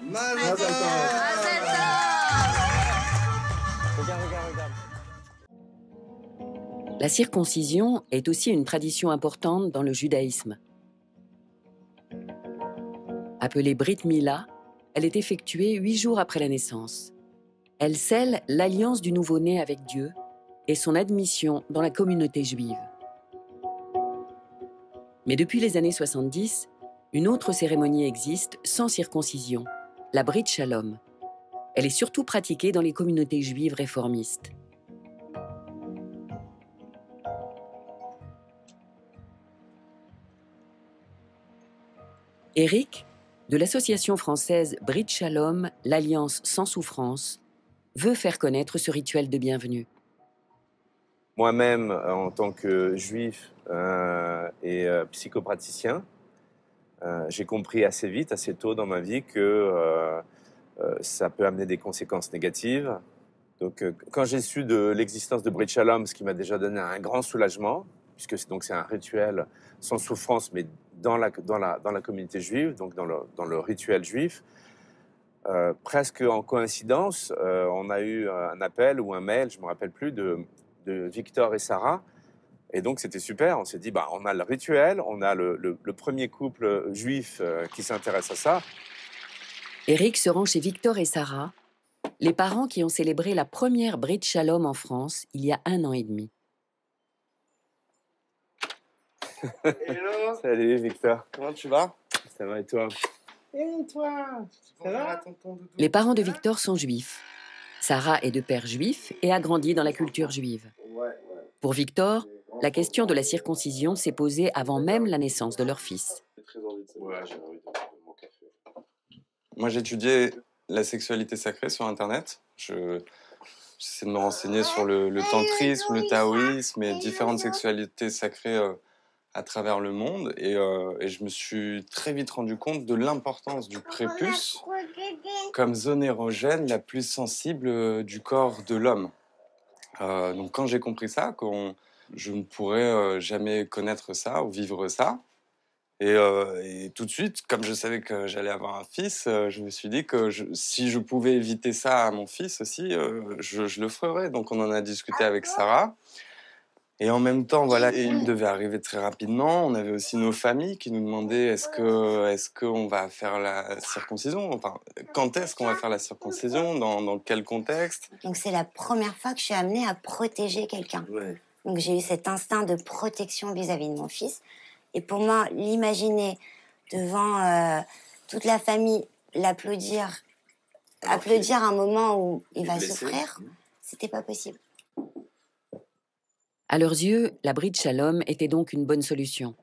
Mazel tov. Regarde. La circoncision est aussi une tradition importante dans le judaïsme. Appelée Brit Mila, elle est effectuée 8 jours après la naissance. Elle scelle l'alliance du nouveau-né avec Dieu et son admission dans la communauté juive. Mais depuis les années 70, une autre cérémonie existe sans circoncision, la Brit Shalom. Elle est surtout pratiquée dans les communautés juives réformistes. Éric, de l'association française Brit Shalom, l'Alliance sans souffrance, veut faire connaître ce rituel de bienvenue. Moi-même, en tant que juif et psychopraticien, j'ai compris assez vite, assez tôt dans ma vie que ça peut amener des conséquences négatives. Donc, quand j'ai su de l'existence de Brit Shalom, ce qui m'a déjà donné un grand soulagement, puisque c'est un rituel sans souffrance, mais dans la communauté juive, donc dans le rituel juif, presque en coïncidence, on a eu un appel ou un mail, je ne me rappelle plus, de Victor et Sarah. Et donc, c'était super. On s'est dit, on a le rituel, on a le premier couple juif qui s'intéresse à ça. Éric se rend chez Victor et Sarah, les parents qui ont célébré la première Brit Shalom en France il y a 1 an et demi. Hello. Salut Victor. Comment tu vas? Ça va et toi? Et toi? Ça va? Les parents de Victor sont juifs. Sarah est de père juif et a grandi dans la culture juive. Pour Victor, la question de la circoncision s'est posée avant même la naissance de leur fils. Moi, j'étudiais la sexualité sacrée sur Internet. J'essaie de me renseigner sur le tantrisme, le taoïsme et différentes sexualités sacrées à travers le monde. Et je me suis très vite rendu compte de l'importance du prépuce comme zone érogène la plus sensible du corps de l'homme. Donc quand j'ai compris ça, je ne pourrais jamais connaître ça ou vivre ça, et tout de suite, comme je savais que j'allais avoir un fils, je me suis dit que si je pouvais éviter ça à mon fils aussi, je le ferais. Donc on en a discuté avec Sarah. Et en même temps, voilà, et il devait arriver très rapidement. On avait aussi nos familles qui nous demandaient est-ce qu'on va faire la circoncision? Enfin, quand est-ce qu'on va faire la circoncision? Dans quel contexte? Donc c'est la première fois que je suis amenée à protéger quelqu'un. Ouais. Donc j'ai eu cet instinct de protection vis-à-vis de mon fils. Et pour moi, l'imaginer devant toute la famille, applaudir un moment où il va souffrir, c'était pas possible. À leurs yeux, la Brit Shalom était donc une bonne solution.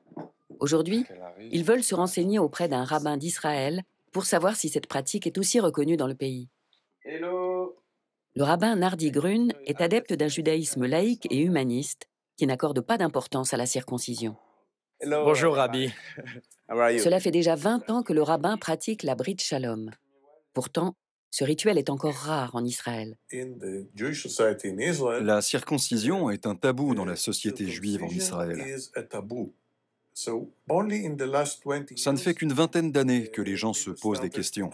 Aujourd'hui, ils veulent se renseigner auprès d'un rabbin d'Israël pour savoir si cette pratique est aussi reconnue dans le pays. Hello. Le rabbin Nardi Grun est adepte d'un judaïsme laïque et humaniste qui n'accorde pas d'importance à la circoncision. Hello. Bonjour, Rabbi. How are you? Cela fait déjà 20 ans que le rabbin pratique la Brit Shalom. Pourtant, ce rituel est encore rare en Israël. La circoncision est un tabou dans la société juive en Israël. Ça ne fait qu'une vingtaine d'années que les gens se posent des questions.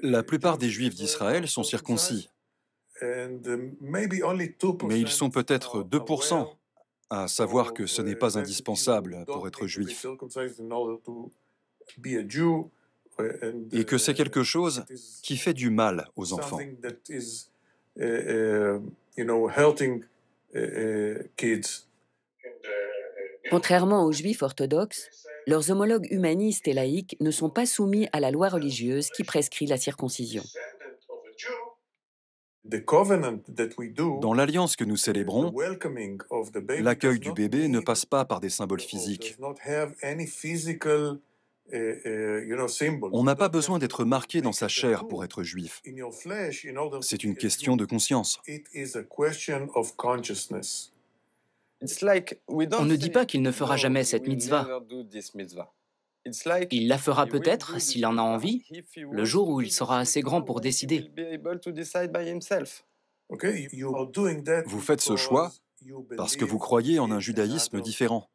La plupart des Juifs d'Israël sont circoncis, mais ils sont peut-être 2% à savoir que ce n'est pas indispensable pour être juif, et que c'est quelque chose qui fait du mal aux enfants. Contrairement aux juifs orthodoxes, leurs homologues humanistes et laïques ne sont pas soumis à la loi religieuse qui prescrit la circoncision. Dans l'alliance que nous célébrons, l'accueil du bébé ne passe pas par des symboles physiques. On n'a pas besoin d'être marqué dans sa chair pour être juif. C'est une question de conscience. On ne dit pas qu'il ne fera jamais cette mitzvah. Il la fera peut-être, s'il en a envie, le jour où il sera assez grand pour décider. Vous faites ce choix parce que vous croyez en un judaïsme différent.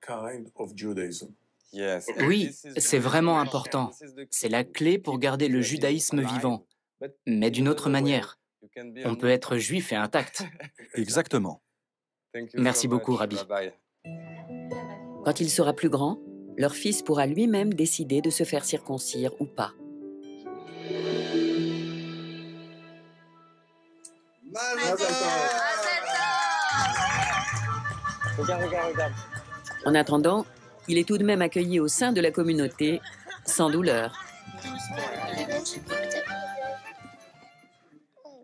Oui, c'est vraiment important. C'est la clé pour garder le judaïsme vivant, mais d'une autre manière. On peut être juif et intact. Exactement. Merci beaucoup, Rabbi. Quand il sera plus grand, leur fils pourra lui-même décider de se faire circoncire ou pas. Regarde. En attendant, il est tout de même accueilli au sein de la communauté, sans douleur.